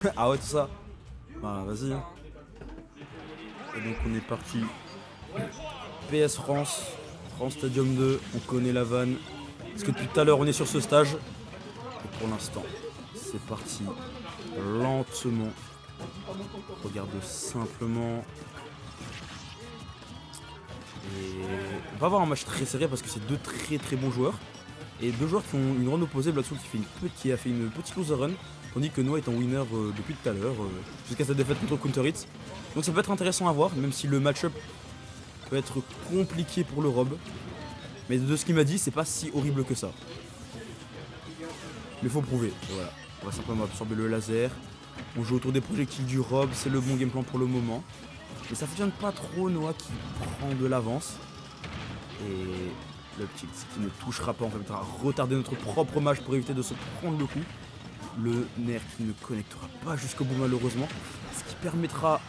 Ah ouais, tout ça. Bah vas-y. Hein. Et donc on est parti. PS France, France Stadium 2, on connaît la vanne. Parce que depuis tout à l'heure on est sur ce stage. Et pour l'instant, c'est parti. Lentement. Regarde simplement. Et on va avoir un match très serré parce que c'est deux très très bons joueurs. Et deux joueurs qui ont une run opposée, Blacksoul qui a fait une petite loser run, tandis que Noah est en winner depuis tout à l'heure, jusqu'à sa défaite contre Counter Hit. Donc ça peut être intéressant à voir, même si le match-up peut être compliqué pour le Rob. Mais de ce qu'il m'a dit, c'est pas si horrible que ça. Mais faut prouver, et voilà. On va simplement absorber le laser. On joue autour des projectiles du Rob, c'est le bon game plan pour le moment. Mais ça fonctionne pas trop, Noah qui prend de l'avance. Et le petit qui ne touchera pas, on va retarder notre propre match pour éviter de se prendre le coup. Le nerf qui ne connectera pas jusqu'au bout malheureusement. Ce qui permettra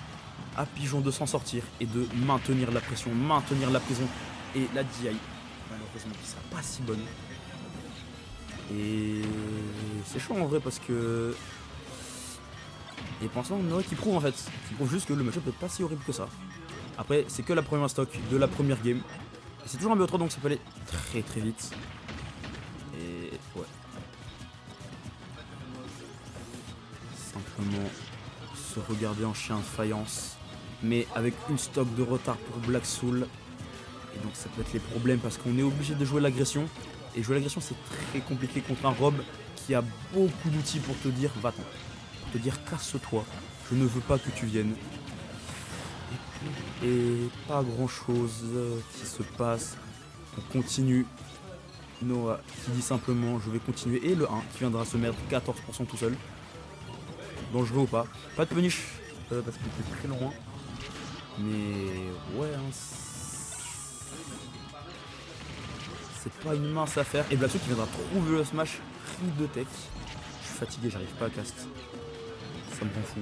à Pigeon de s'en sortir et de maintenir la pression, maintenir la prison. Et la DI, malheureusement, qui sera pas si bonne. Et c'est chaud en vrai parce que... Et pour l'instant, Noah qui prouve en fait. Qui prouve juste que le match-up n'est pas si horrible que ça. Après, c'est que la première stock de la première game. Et c'est toujours un BO3 donc ça peut aller très très vite. Et ouais. Simplement se regarder en chien de faïence. Mais avec une stock de retard pour Blacksoul. Et donc ça peut être les problèmes parce qu'on est obligé de jouer l'agression. Et jouer l'agression c'est très compliqué contre un Rob qui a beaucoup d'outils pour te dire va-t'en. Pour te dire casse-toi, je ne veux pas que tu viennes. Et pas grand chose qui se passe. On continue. Noah qui dit simplement je vais continuer. Et le 1 qui viendra se mettre 14% tout seul. Dangereux ou pas. Pas de punish parce qu'il était très loin. Mais ouais, hein, c'est pas une mince affaire. Et Blacksoul qui viendra trouver le smash pris de tech. Je suis fatigué, j'arrive pas à cast. Ça me rend fou.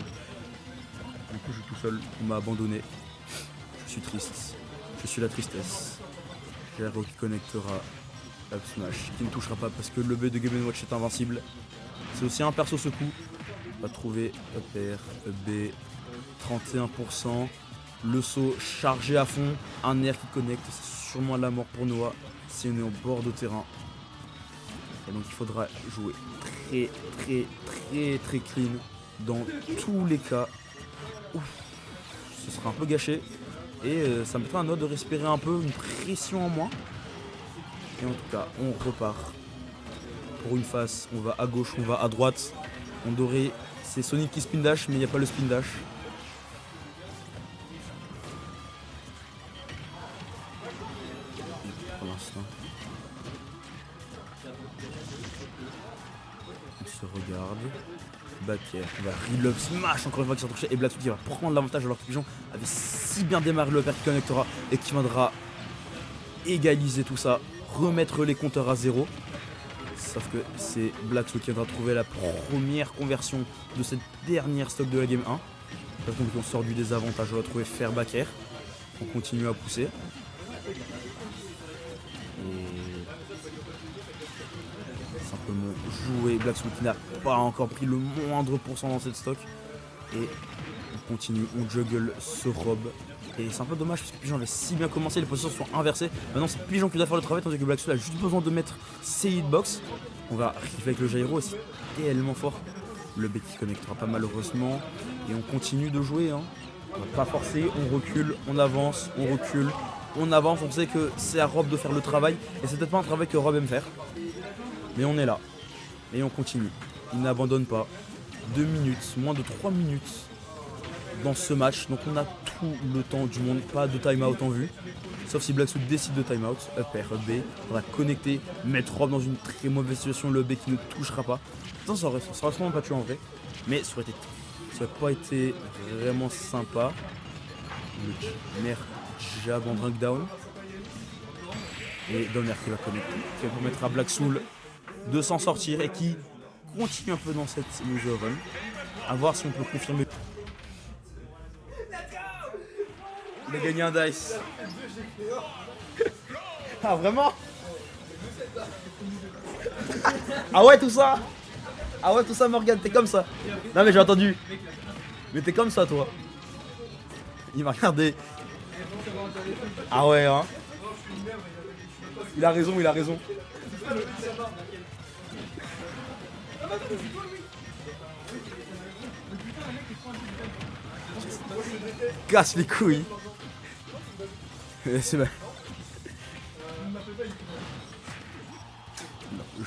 Du coup, je suis tout seul. On m'a abandonné. Je suis triste. Je suis la tristesse. J'ai l'héros qui connectera Up Smash, qui ne touchera pas parce que le B de Game & Watch est invincible. C'est aussi un perso secours. On va trouver Up Air, Up B, 31%. Le saut chargé à fond. Un air qui connecte, c'est sûrement la mort pour Noah si on est au bord de terrain. Et donc il faudra jouer très clean dans tous les cas. Ouf, ce sera un peu gâché. Et ça me fera un Noah de respirer un peu, une pression en moins. Et en tout cas, on repart. Pour une face, on va à gauche, on va à droite. On doré, c'est Sonic qui spin dash, mais il n'y a pas le spin dash. Pour l'instant. On se regarde. Backer, on va reload smash encore une fois qui s'est touché. Et Blacksoul qui va prendre l'avantage alors que Pigeon avait si bien démarré le pair qui connectera et qui viendra égaliser tout ça, remettre les compteurs à zéro. Sauf que c'est Blacksoul qui viendra trouver la première conversion de cette dernière stock de la game 1. Donc on sort du désavantage, on va trouver faire backer. On continue à pousser. Et simplement jouer Blacksoul qui n'a pas encore pris le moindre pourcent dans cette stock. Et on continue, on juggle ce Rob. Et c'est un peu dommage parce que Pigeon avait si bien commencé, les positions sont inversées. Maintenant c'est Pigeon qui doit faire le travail tandis que Blacksoul a juste besoin de mettre ses hitbox. On va rifler avec le gyro, c'est tellement fort. Le B qui connectera pas malheureusement. Et on continue de jouer. Hein. On va pas forcer, on recule, on avance, on recule, on avance. On sait que c'est à Rob de faire le travail. Et c'est peut-être pas un travail que Rob aime faire. Mais on est là. Et on continue. Il n'abandonne pas. 2 minutes, moins de 3 minutes dans ce match. Donc on a tout le temps du monde. Pas de timeout en vue. Sauf si Blacksoul décide de timeout. Up air, up B. On va connecter, mettre Rob dans une très mauvaise situation. Le B qui ne touchera pas. Ça aurait sûrement pas tué en vrai. Mais ça aurait pas été vraiment sympa. Le nerf jab en drink down. Et Donner qui va connecter. Qui va permettre à Blacksoul de s'en sortir. Et qui continue un peu dans cette loser run. A voir si on peut confirmer. Il a gagné un dice. Ah vraiment? Ah ouais tout ça? Ah ouais, tout ça, Morgane, t'es comme ça. Non, mais j'ai entendu. Mais t'es comme ça, toi. Il m'a regardé. Ah ouais, hein. Il a raison, il a raison. Casse les couilles. C'est vrai.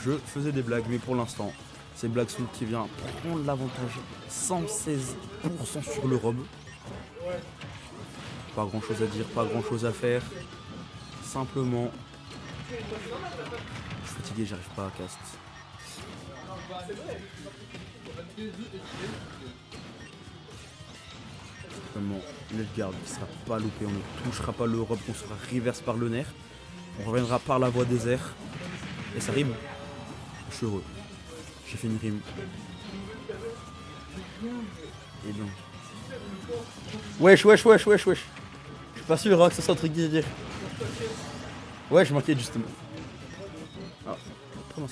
Je faisais des blagues, mais pour l'instant, c'est Black Soul qui vient prendre l'avantage 116% sur le rob. Pas grand chose à dire, pas grand chose à faire. Simplement, je suis fatigué, j'arrive pas à cast. Simplement, le garde qui sera pas loupé, on ne touchera pas le rob, on sera reverse par le nerf. On reviendra par la voie des airs. Et ça rime. Je suis heureux. J'ai fait une rime. Et donc. Wesh. Je suis pas sûr que ça soit un truc à dire. Ouais, je m'inquiète justement. Ah.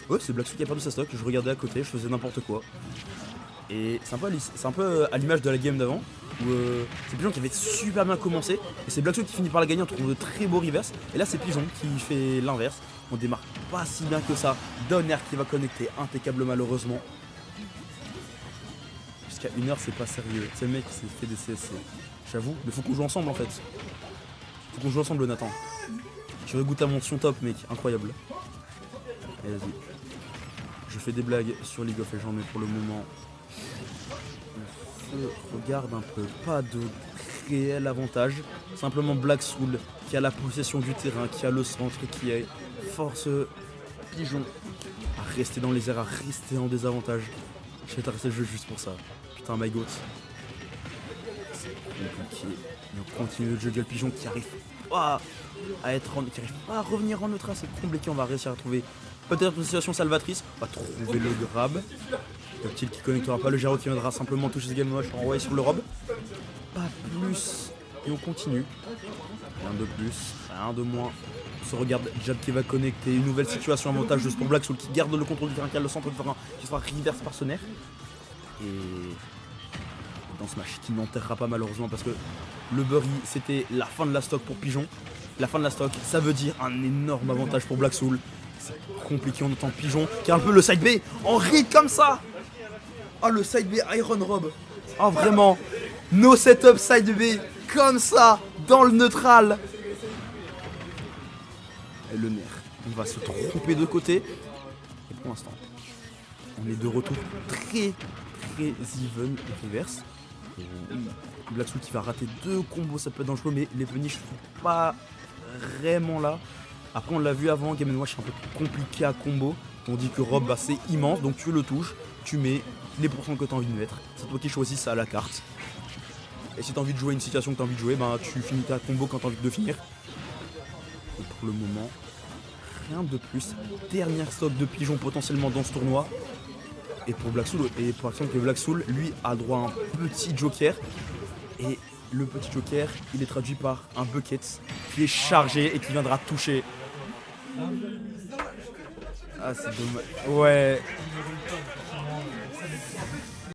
Ouais, c'est Black Soul qui a perdu sa stock. Je regardais à côté, je faisais n'importe quoi. Et c'est un peu à l'image de la game d'avant. Où c'est Pigeon qui avait super bien commencé. Et c'est Black Soul qui finit par la gagner en trouvant de très beaux reverse. Et là, c'est Pigeon qui fait l'inverse. On démarre pas si bien que ça. Donner qui va connecter impeccable malheureusement. Jusqu'à 1 heure, c'est pas sérieux. C'est le mec qui s'est fait des CSC. J'avoue, mais faut qu'on joue ensemble en fait. Faut qu'on joue ensemble, Nathan. Je regoute à mon son top, mec. Incroyable. Allez, vas-y. Je fais des blagues sur League of Legends, mais pour le moment, on se regarde un peu. Pas de réel avantage. Simplement Black Soul qui a la possession du terrain, qui a le centre, qui force Pigeon à rester dans les airs, à rester en désavantage. Je vais t'arrêter le jeu juste pour ça. Putain, my god. C'est compliqué. On continue le juggle Pigeon qui arrive pas à qui arrive pas à revenir en neutre. C'est compliqué. On va réussir à trouver peut-être une situation salvatrice. On va trouver le grab. Le petit qui connectera pas, le Gero qui viendra simplement toucher ce game watch pour envoyer sur le rob. Pas plus. Et on continue. Rien de plus, rien de moins. On se regarde, Jab qui va connecter, une nouvelle situation avantageuse pour Black Soul qui garde le contrôle du terrain, qui a le centre du terrain, qui sera reverse par ce nerf. Et dans ce match qui n'enterrera pas malheureusement parce que le Bury c'était la fin de la stock pour Pigeon. La fin de la stock, ça veut dire un énorme avantage pour Black Soul. C'est compliqué, on entend Pigeon qui a un peu le side B en read comme ça. Oh le side B Iron Rob. Oh vraiment, no setup side B comme ça dans le neutral. Et le nerf, on va se tromper de côté. Et pour l'instant, on est de retour très even reverse. Black Soul qui va rater 2 combos, ça peut être dangereux, mais les punishes sont pas vraiment là. Après, on l'a vu avant, Game & Watch c'est un peu compliqué à combo. On dit que Rob, bah, c'est immense, donc tu le touches, tu mets les pourcents que tu as envie de mettre. C'est toi qui choisis ça à la carte. Et si tu as envie de jouer une situation que tu as envie de jouer, bah, tu finis ta combo quand tu as envie de finir. Et pour le moment, rien de plus. Dernière stock de Pigeon potentiellement dans ce tournoi. Et pour Black Soul, Black Soul, lui, a droit à un petit joker. Et le petit joker, il est traduit par un bucket qui est chargé et qui viendra toucher. Ah, c'est dommage. Ouais.